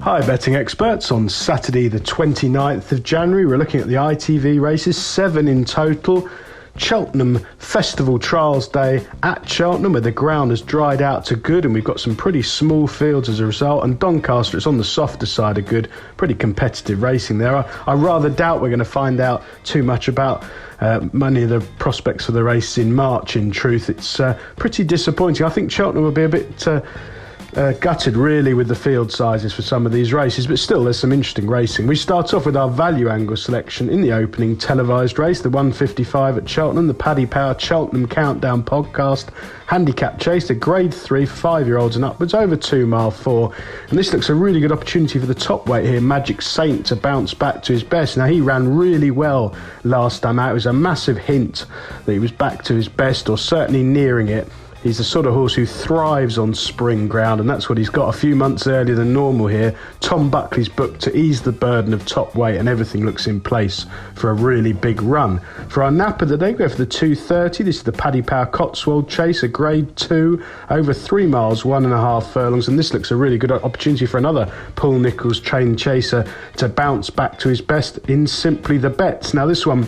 Hi betting experts, on Saturday the 29th of January we're looking at the ITV races, 7 in total. Cheltenham Festival Trials Day at Cheltenham, where the ground has dried out to good and we've got some pretty small fields as a result, and Doncaster, it's on the softer side of good. Pretty competitive racing there. I rather doubt we're going to find out too much about many of the prospects for the race in March. In truth, it's pretty disappointing. I think Cheltenham will be a bit gutted really with the field sizes for some of these races, but still there's some interesting racing. We start off with our value angle selection in the opening televised race, the 155 at Cheltenham, the Paddy Power Cheltenham Countdown podcast handicap chase, a grade 3 5-year-olds and upwards over 2 mile 4, and this looks a really good opportunity for the top weight here, Magic Saint, to bounce back to his best. Now, he ran really well last time out. It was a massive hint that he was back to his best, or certainly nearing it. He's the sort of horse who thrives on spring ground, and that's what he's got a few months earlier than normal here. Tom Buckley's booked to ease the burden of top weight, and everything looks in place for a really big run. For our nap of the day, we go for the 2:30. This is the Paddy Power Cotswold Chase, a grade 2 over 3 miles, 1.5 furlongs, and this looks a really good opportunity for another Paul Nicholls trained chaser to bounce back to his best in Simply the Bets. Now, this one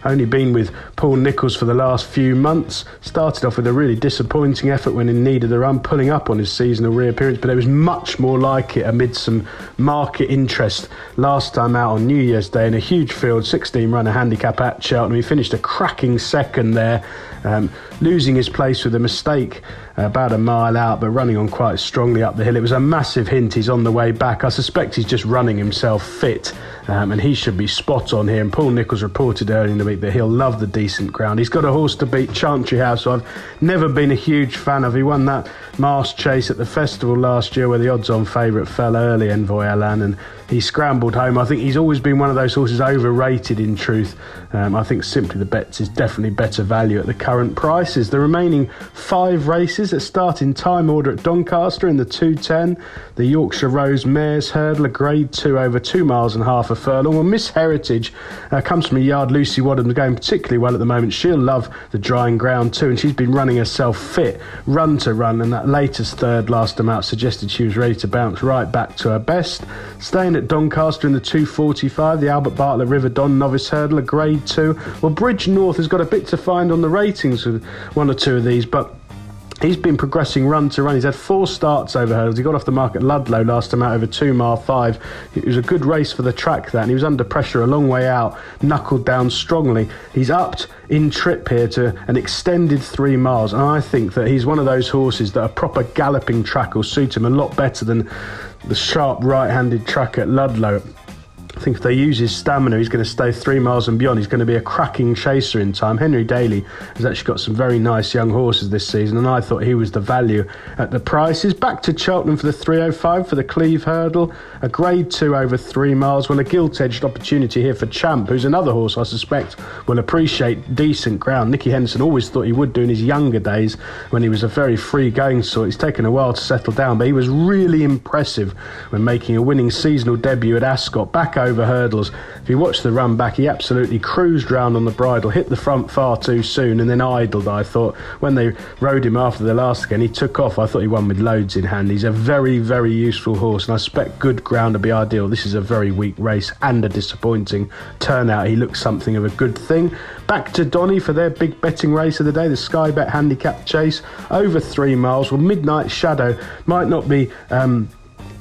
only been with Paul Nicholls for the last few months. Started off with a really disappointing effort when in need of the run, pulling up on his seasonal reappearance, but there was much more like it amid some market interest last time out on New Year's Day in a huge field, 16 runner handicap at Cheltenham. He finished a cracking second there, losing his place with a mistake about a mile out, but running on quite strongly up the hill. It was a massive hint he's on the way back. I suspect he's just running himself fit, and he should be spot on here. And Paul Nicholls reported earlier in the week that he'll love the decent ground. He's got a horse to beat, Chantry House, so I've never been a huge fan of. He won that Mast Chase at the festival last year where the odds-on favourite fell early, Envoy Alan, and he scrambled home. I think he's always been one of those horses overrated in truth. I think Simply the Bets is definitely better value at the current prices. The remaining 5 races that start in time order at Doncaster in the 2:10, the Yorkshire Rose Mares Hurdle, a grade 2 over 2 miles and half a furlong. Well, Miss Heritage comes from a yard Lucy Wadham's going particularly well at the moment. She'll love the drying ground too, and she's been running herself fit run to run, and that latest third last time out suggested she was ready to bounce right back to her best. Staying at Doncaster in the 2:45, the Albert Bartlett River Don Novice Hurdle, a grade 2. Well, Bridge North has got a bit to find on the ratings with one or two of these, but he's been progressing run to run. He's had 4 starts over hurdles. He got off the mark at Ludlow last time out over 2 mile 5. It was a good race for the track, that, and he was under pressure a long way out, knuckled down strongly. He's upped in trip here to an extended 3 miles, and I think that he's one of those horses that a proper galloping track will suit him a lot better than the sharp right-handed track at Ludlow. I think if they use his stamina, he's going to stay 3 miles and beyond. He's going to be a cracking chaser in time. Henry Daly has actually got some very nice young horses this season, and I thought he was the value at the prices. Back to Cheltenham for the 3:05 for the Cleve Hurdle, a grade 2 over 3 miles. Well, a gilt-edged opportunity here for Champ, who's another horse I suspect will appreciate decent ground. Nicky Henderson always thought he would do in his younger days when he was a very free-going sort. He's taken a while to settle down, but he was really impressive when making a winning seasonal debut at Ascot, back over hurdles. If you watch the run back, he absolutely cruised round on the bridle, hit the front far too soon, and then idled. I thought when they rode him after the last again, he took off. I thought he won with loads in hand. He's a very, very useful horse, and I expect good ground to be ideal. This is a very weak race and a disappointing turnout. He looks something of a good thing. Back to Donny for their big betting race of the day, the Sky Bet Handicap Chase, over 3 miles. Well, Midnight Shadow might not be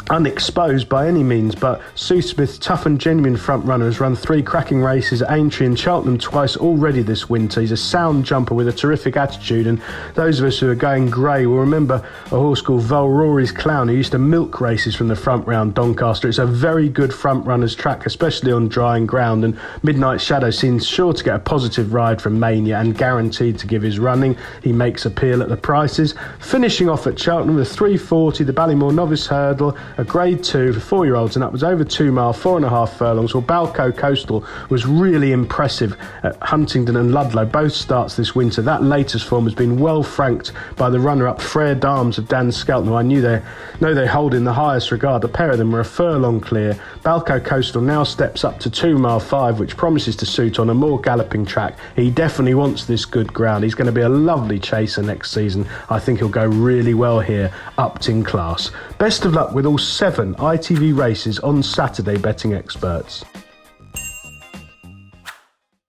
unexposed by any means, but Sue Smith's tough and genuine front runner has run 3 cracking races at Aintree and Cheltenham twice already this winter. He's a sound jumper with a terrific attitude, and those of us who are going grey will remember a horse called Valrory's Clown who used to milk races from the front round Doncaster. It's a very good front runner's track, especially on drying ground, and Midnight Shadow seems sure to get a positive ride from Mania and guaranteed to give his running. He makes appeal at the prices. Finishing off at Cheltenham with 3:40, the Ballymore Novice Hurdle, a grade 2 for 4-year-olds and upwards over 2 mile, 4.5 furlongs. Well, Balco Coastal was really impressive at Huntingdon and Ludlow, both starts this winter. That latest form has been well franked by the runner-up Frere Dames of Dan Skelton, who I know they hold in the highest regard. A pair of them were a furlong clear. Balco Coastal now steps up to 2 mile 5, which promises to suit on a more galloping track. He definitely wants this good ground. He's going to be a lovely chaser next season. I think he'll go really well here, upped in class. Best of luck with all 7 ITV races on Saturday, betting experts.